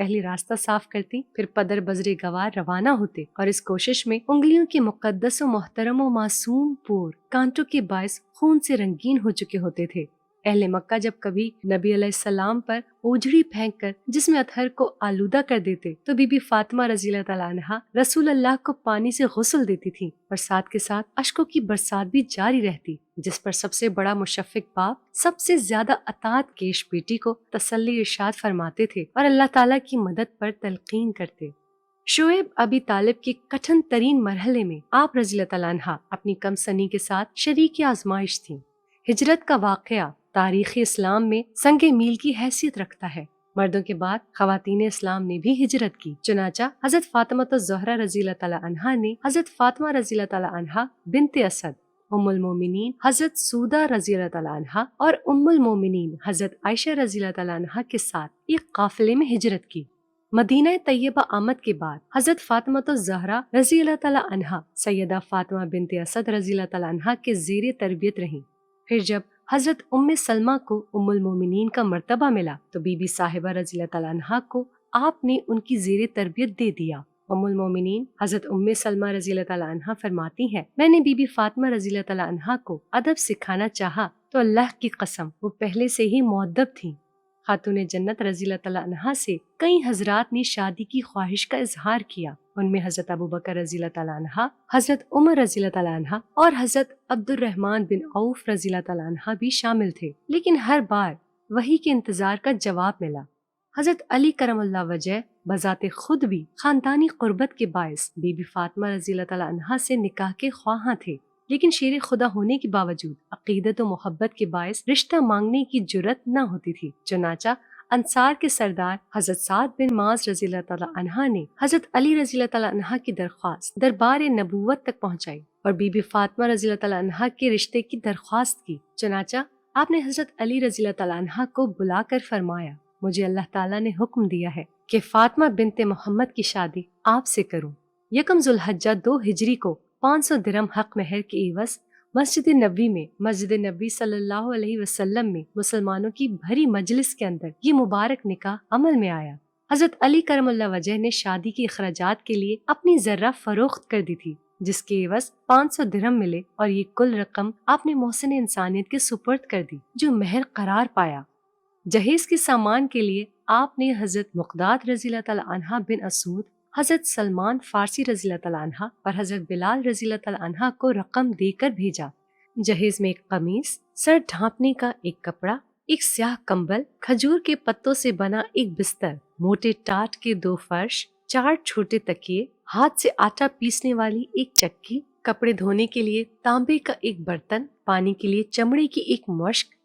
پہلے راستہ صاف کرتی، پھر پدر بزرے گوار روانہ ہوتے اور اس کوشش میں انگلیوں کے مقدس و محترم و معصوم پور کانٹوں کے باعث خون سے رنگین ہو چکے ہوتے تھے۔ اہل مکہ جب کبھی نبی علیہ السلام پر اوجھڑی پھینک کر جسم اطہر کو آلودہ کر دیتے تو بی بی فاطمہ رضی اللہ تعالیٰ عنہا رسول اللہ کو پانی سے غسل دیتی تھی اور ساتھ کے ساتھ اشکوں کی برسات بھی جاری رہتی، جس پر سب سے بڑا مشفق باپ سب سے زیادہ اطاعت کیش بیٹی کو تسلی ارشاد فرماتے تھے اور اللہ تعالیٰ کی مدد پر تلقین کرتے۔ شعیب ابی طالب کے کٹھن ترین مرحلے میں آپ رضی اللہ تعالیٰ عنہا اپنی کم سنی کے ساتھ شریک آزمائش تھیں۔ ہجرت کا واقعہ تاریخ اسلام میں سنگ میل کی حیثیت رکھتا ہے۔ مردوں کے بعد خواتین اسلام نے بھی ہجرت کی، چنانچہ حضرت فاطمہ الزہرا رضی اللہ تعالیٰ عنہا نے حضرت فاطمہ رضی اللہ تعالیٰ عنہا بنت اسد، ام المومنین حضرت سودہ رضی اللہ تعالیٰ عنہا اور ام المومنین حضرت عائشہ رضی اللہ تعالیٰ عنہا کے ساتھ ایک قافلے میں ہجرت کی۔ مدینہ طیبہ آمد کے بعد حضرت فاطمہ الزہرا رضی اللہ تعالیٰ عنہا سیدہ فاطمہ بنت اسد رضی اللہ تعالیٰ عنہا کے زیر تربیت رہیں۔ پھر جب حضرت ام سلمہ کو ام المومنین کا مرتبہ ملا تو بی بی صاحبہ رضی اللہ تعالیٰ عنہا کو آپ نے ان کی زیر تربیت دے دیا۔ ام المومنین حضرت ام سلمہ رضی اللہ تعالیٰ عنہا فرماتی ہیں، میں نے بی بی فاطمہ رضی اللہ تعالیٰ عنہا کو ادب سکھانا چاہا تو اللہ کی قسم وہ پہلے سے ہی مؤدب تھیں۔ خاتون جنت رضی اللہ تعالیٰ عنہا سے کئی حضرات نے شادی کی خواہش کا اظہار کیا، ان میں حضرت ابوبکر رضی اللہ تعالیٰ عنہ، حضرت عمر رضی اللہ تعالیٰ عنہ اور حضرت عبد الرحمن بن عوف رضی اللہ تعالیٰ عنہ بھی شامل تھے، لیکن ہر بار وہی کے انتظار کا جواب ملا۔ حضرت علی کرم اللہ وجہ بذات خود بھی خاندانی قربت کے باعث بی بی فاطمہ رضی اللہ تعالیٰ عنہ سے نکاح کے خواہاں تھے، لیکن شیر خدا ہونے کے باوجود عقیدت و محبت کے باعث رشتہ مانگنے کی جرت نہ ہوتی تھی۔ چنانچہ انصار کے سردار حضرت سعد بن معاذ رضی اللہ تعالیٰ عنہ نے حضرت علی رضی اللہ تعالیٰ عنہ کی درخواست دربار نبوت تک پہنچائی اور بی بی فاطمہ رضی اللہ تعالیٰ عنہ کے رشتے کی درخواست کی۔ چنانچہ آپ نے حضرت علی رضی اللہ تعالیٰ عنہ کو بلا کر فرمایا، مجھے اللہ تعالیٰ نے حکم دیا ہے کہ فاطمہ بنت محمد کی شادی آپ سے کروں۔ یکم ذوالحجہ 2 ہجری کو 500 درہم حق مہر کے عوض مسجد نبوی میں مسجد نبی صلی اللہ علیہ وسلم میں مسلمانوں کی بھری مجلس کے اندر یہ مبارک نکاح عمل میں آیا۔ حضرت علی کرم اللہ وجہ نے شادی کے اخراجات کے لیے اپنی ذرہ فروخت کر دی تھی، جس کے عوض 500 درہم ملے اور یہ کل رقم آپ نے محسن انسانیت کے سپرد کر دی، جو مہر قرار پایا۔ جہیز کے سامان کے لیے آپ نے حضرت مقداد رضی اللہ تعالیٰ عنہ بن اسود، حضرت سلمان فارسی رضی اللہ تعالیٰ عنہ اور حضرت بلال رضی اللہ تعالیٰ عنہ کو رقم دے کر بھیجا۔ جہیز میں ایک قمیص، سر ڈھانپنے کا ایک کپڑا، ایک سیاہ کمبل، کھجور کے پتوں سے بنا ایک بستر، موٹے ٹاٹ کے 2 فرش، 4 چھوٹے تکیے، ہاتھ سے آٹا پیسنے والی ایک چکی، کپڑے دھونے کے لیے تانبے کا ایک برتن، پانی کے لیے چمڑے کی ایک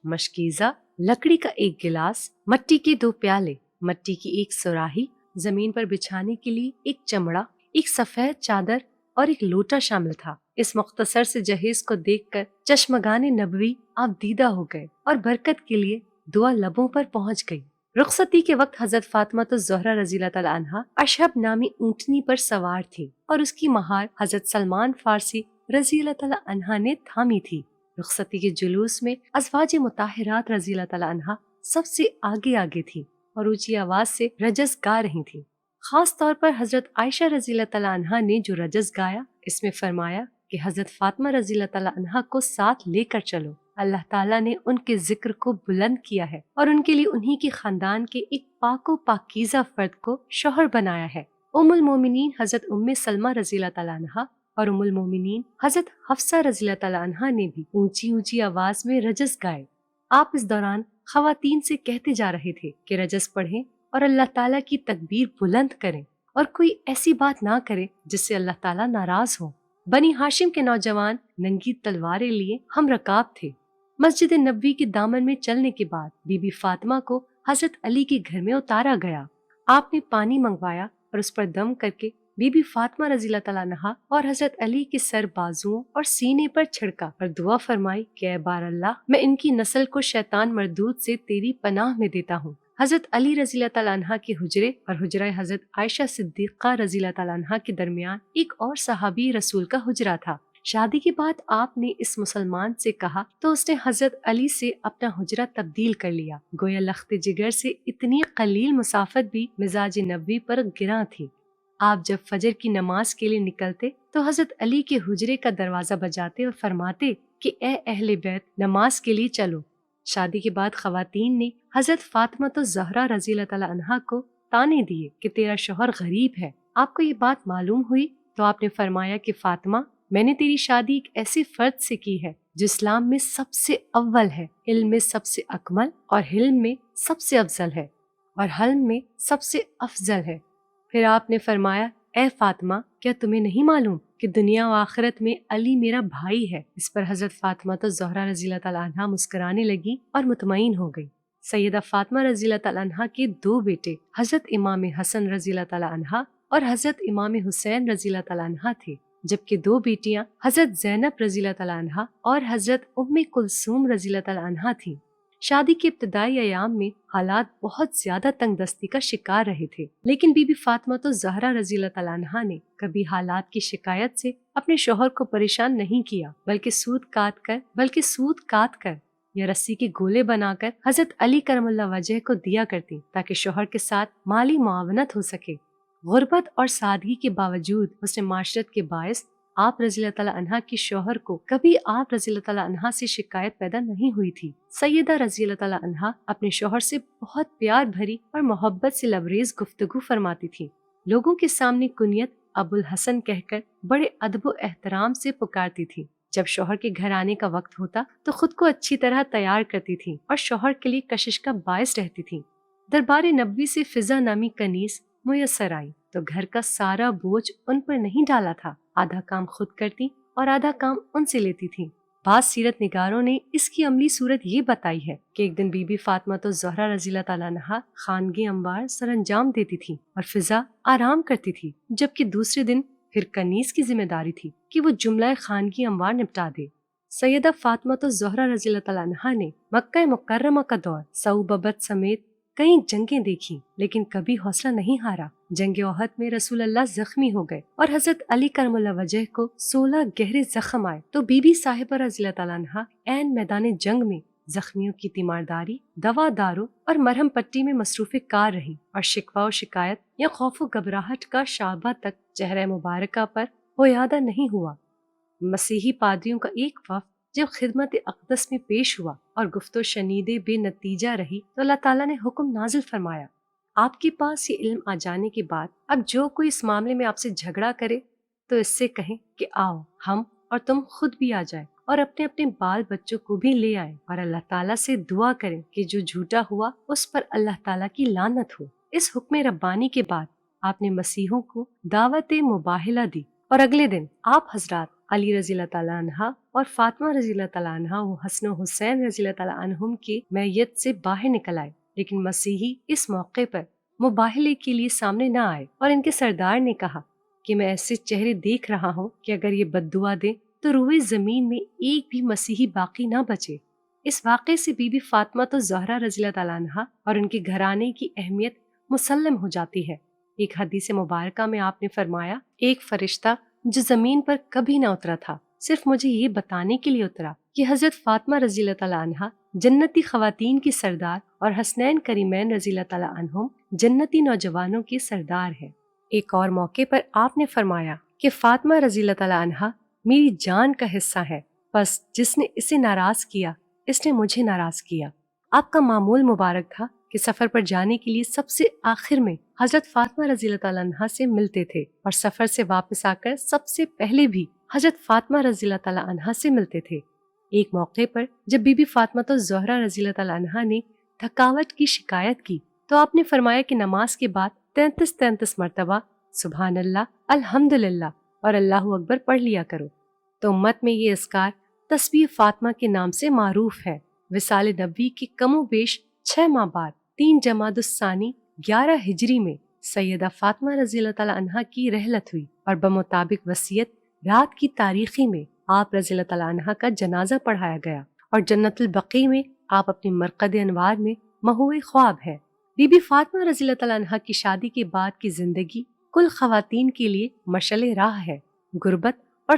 مشکیزہ، لکڑی کا ایک گلاس، مٹی کے 2 پیالے، مٹی کی ایک سراہی، زمین پر بچھانے کے لیے ایک چمڑا، ایک سفید چادر اور ایک لوٹا شامل تھا۔ اس مختصر سے جہیز کو دیکھ کر چشمگان نبوی آپ دیدہ ہو گئے اور برکت کے لیے دعا لبوں پر پہنچ گئی۔ رخصتی کے وقت حضرت فاطمہ الزہرا رضی اللہ تعالیٰ عنہا اشہب نامی اونٹنی پر سوار تھی اور اس کی مہار حضرت سلمان فارسی رضی اللہ تعالیٰ عنہا نے تھامی تھی۔ رخصتی کے جلوس میں ازواج مطہرات رضی اللہ تعالیٰ عنہا سب سے آگے تھی اور اونچی آواز سے رجز گا رہی تھی۔ خاص طور پر حضرت عائشہ رضی اللہ تعالیٰ عنہا نے جو رجز گایا، اس میں فرمایا کہ حضرت فاطمہ رضی اللہ تعالیٰ عنہا کو ساتھ لے کر چلو، اللہ تعالیٰ نے ان کے ذکر کو بلند کیا ہے اور ان کے لیے انہی کے خاندان کے ایک پاک و پاکیزہ فرد کو شوہر بنایا ہے۔ ام المومنین حضرت ام سلمہ رضی اللہ تعالیٰ عنہا اور ام المومنین حضرت حفصہ رضی اللہ تعالیٰ عنہا نے بھی اونچی آواز میں رجز گائے۔ آپ اس دوران خواتین سے کہتے جا رہے تھے کہ رجز پڑھیں اور اللہ تعالیٰ کی تکبیر بلند کریں اور کوئی ایسی بات نہ کرے جس سے اللہ تعالیٰ ناراض ہو۔ بنی ہاشم کے نوجوان ننگی تلواریں لیے ہم رکاب تھے۔ مسجد نبوی کے دامن میں چلنے کے بعد بی بی فاطمہ کو حضرت علی کے گھر میں اتارا گیا۔ آپ نے پانی منگوایا اور اس پر دم کر کے بی بی فاطمہ رضی اللہ تعالیٰ عنہا اور حضرت علی کے سر، بازوؤں اور سینے پر چھڑکا اور دعا فرمائی کہ اے بار اللہ، میں ان کی نسل کو شیطان مردود سے تیری پناہ میں دیتا ہوں۔ حضرت علی رضی اللہ تعالیٰ عنہ کے حجرے اور حجرہ حضرت عائشہ صدیقہ رضی اللہ تعالیٰ عنہ کے درمیان ایک اور صحابی رسول کا حجرہ تھا، شادی کے بعد آپ نے اس مسلمان سے کہا تو اس نے حضرت علی سے اپنا حجرہ تبدیل کر لیا، گویا لخت جگر سے اتنی قلیل مسافت بھی مزاج نبوی پر گراں تھی۔ آپ جب فجر کی نماز کے لیے نکلتے تو حضرت علی کے حجرے کا دروازہ بجاتے اور فرماتے کہ اے اہل بیت، نماز کے لیے چلو۔ شادی کے بعد خواتین نے حضرت فاطمہ الزہرا رضی اللہ تعالی عنہا کو تانے دیے کہ تیرا شوہر غریب ہے۔ آپ کو یہ بات معلوم ہوئی تو آپ نے فرمایا کہ فاطمہ، میں نے تیری شادی ایک ایسے فرد سے کی ہے جو اسلام میں سب سے اول ہے، علم میں سب سے اکمل اور حلم میں سب سے افضل ہے اور حلم میں سب سے افضل ہے۔ پھر آپ نے فرمایا، اے فاطمہ، کیا تمہیں نہیں معلوم کہ دنیا و آخرت میں علی میرا بھائی ہے؟ اس پر حضرت فاطمہ الزہرا رضی اللہ تعالیٰ عنہا مسکرانے لگی اور مطمئن ہو گئی۔ سیدہ فاطمہ رضی اللہ تعالیٰ عنہا کے دو بیٹے حضرت امام حسن رضی اللہ تعالیٰ عنہا اور حضرت امام حسین رضی اللہ تعالیٰ عنہا تھے، جبکہ دو بیٹیاں حضرت زینب رضی اللہ تعالیٰ عنہا اور حضرت ام کلثوم رضی اللہ تعالیٰ عنہا تھیں۔ شادی کے ابتدائی ایام میں حالات بہت زیادہ تنگ دستی کا شکار رہے تھے، لیکن بی بی فاطمہ الزہرا رضی اللہ تعالیٰ عنہا نے کبھی حالات کی شکایت سے اپنے شوہر کو پریشان نہیں کیا، بلکہ سود کاٹ کر یا رسی کے گولے بنا کر حضرت علی کرم اللہ وجہ کو دیا کرتی تاکہ شوہر کے ساتھ مالی معاونت ہو سکے۔ غربت اور سادگی کے باوجود حسن معاشرت کے باعث آپ رضی اللہ تعالیٰ عنہا کی شوہر کو کبھی آپ رضی اللہ تعالیٰ عنہا سے شکایت پیدا نہیں ہوئی تھی۔ سیدہ رضی اللہ تعالیٰ عنہا اپنے شوہر سے بہت پیار بھری اور محبت سے لبریز گفتگو فرماتی تھی۔ لوگوں کے سامنے کنیت ابو الحسن کہہ کر بڑے ادب و احترام سے پکارتی تھی۔ جب شوہر کے گھر آنے کا وقت ہوتا تو خود کو اچھی طرح تیار کرتی تھی اور شوہر کے لیے کشش کا باعث رہتی تھی۔ دربار نبوی سے فضا نامی کنیز میسر آئی تو گھر کا سارا بوجھ ان پر نہیں ڈالا تھا، آدھا کام خود کرتی اور آدھا کام ان سے لیتی تھی۔ بعض سیرت نگاروں نے اس کی عملی صورت یہ بتائی ہے کہ ایک دن بی بی فاطمہ الزہرا رضی اللہ تعالیٰ عنہا خانگی انبار سر انجام دیتی تھی اور فضا آرام کرتی تھی، جبکہ دوسرے دن پھر کنیز کی ذمہ داری تھی کہ وہ جملہ خانگی انبار نپٹا دے۔ سیدہ فاطمہ الزہرا رضی اللہ تعالیٰ عنہا نے مکہ مکرمہ کا دور صعوبت سمیت کئی جنگیں دیکھی، لیکن کبھی حوصلہ نہیں ہارا۔ جنگ احد میں رسول اللہ زخمی ہو گئے اور حضرت علی کرم اللہ وجہ کو 16 گہرے زخم آئے تو بی بی صاحبہ رضی اللہ تعالیٰ عنہا عین میدان جنگ میں زخمیوں کی تیمارداری، دوا دارو اور مرہم پٹی میں مصروف کار رہی اور شکوہ و شکایت یا خوف و گھبراہٹ کا شعبہ تک چہرہ مبارکہ پر ہویادہ نہیں ہوا۔ مسیحی پادریوں کا ایک وفد جب خدمت اقدس میں پیش ہوا اور گفت و شنیدے بے نتیجہ رہی تو اللہ تعالیٰ نے حکم نازل فرمایا، آپ کے پاس یہ علم آ جانے کے بعد اب جو کوئی اس معاملے میں آپ سے جھگڑا کرے تو اس سے کہیں کہ آؤ ہم اور تم خود بھی آ جائیں اور اپنے اپنے بال بچوں کو بھی لے آئیں اور اللہ تعالیٰ سے دعا کریں کہ جو جھوٹا ہوا اس پر اللہ تعالیٰ کی لعنت ہو۔ اس حکم ربانی کے بعد آپ نے مسیحوں کو دعوت مباہلہ دی اور اگلے دن آپ حضرات علی رضی اللہ تعالیٰ عنہا اور فاطمہ رضی اللہ تعالیٰ عنہا و حسن و حسین رضی اللہ تعالیٰ عنہم کے میت سے باہر نکل آئے، لیکن مسیحی اس موقع پر مباہلے کے لیے سامنے نہ آئے اور ان کے سردار نے کہا کہ میں ایسے چہرے دیکھ رہا ہوں کہ اگر یہ بد دعا دیں تو روئے زمین میں ایک بھی مسیحی باقی نہ بچے۔ اس واقعے سے بی بی فاطمہ الزہرا رضی اللہ تعالیٰ عنہا اور ان کے گھرانے کی اہمیت مسلم ہو جاتی ہے۔ ایک حدیث مبارکہ میں آپ نے فرمایا، ایک فرشتہ جو زمین پر کبھی نہ اترا تھا صرف مجھے یہ بتانے کے لیے اترا کہ حضرت فاطمہ رضی اللہ تعالیٰ عنہا جنتی خواتین کی سردار اور حسنین کریمین رضی اللہ تعالیٰ عنہم جنتی نوجوانوں کی سردار ہے۔ ایک اور موقع پر آپ نے فرمایا کہ فاطمہ رضی اللہ تعالیٰ عنہا میری جان کا حصہ ہے، بس جس نے اسے ناراض کیا اس نے مجھے ناراض کیا۔ آپ کا معمول مبارک تھا کہ سفر پر جانے کے لیے سب سے آخر میں حضرت فاطمہ رضی اللہ تعالیٰ عنہا سے ملتے تھے اور سفر سے واپس آ کر سب سے پہلے بھی حضرت فاطمہ رضی اللہ تعالیٰ عنہا سے ملتے تھے۔ ایک موقع پر جب بی بی فاطمہ الزہرا رضی اللہ تعالیٰ عنہا نے تھکاوٹ کی شکایت کی تو آپ نے فرمایا کہ نماز کے بعد 33 مرتبہ سبحان اللہ، الحمدللہ اور اللہ اکبر پڑھ لیا کرو۔ تو امت میں یہ اذکار تسبیح فاطمہ کے نام سے معروف ہے۔ وصال نبوی کے کم و بیش 6 ماہ بعد 3 جمادی الثانی 11 ہجری میں سیدہ فاطمہ رضی اللہ تعالیٰ عنہا کی رحلت ہوئی اور بمطابق وصیت رات کی تاریخی میں آپ رضی اللہ تعالیٰ عنہا کا جنازہ پڑھایا گیا اور جنت البقیع میں آپ اپنی مرقد انوار میں محو خواب ہے۔ بی بی فاطمہ رضی اللہ تعالیٰ عنہا کی شادی کے بعد کی زندگی کل خواتین کے لیے مشعل راہ ہے۔ غربت اور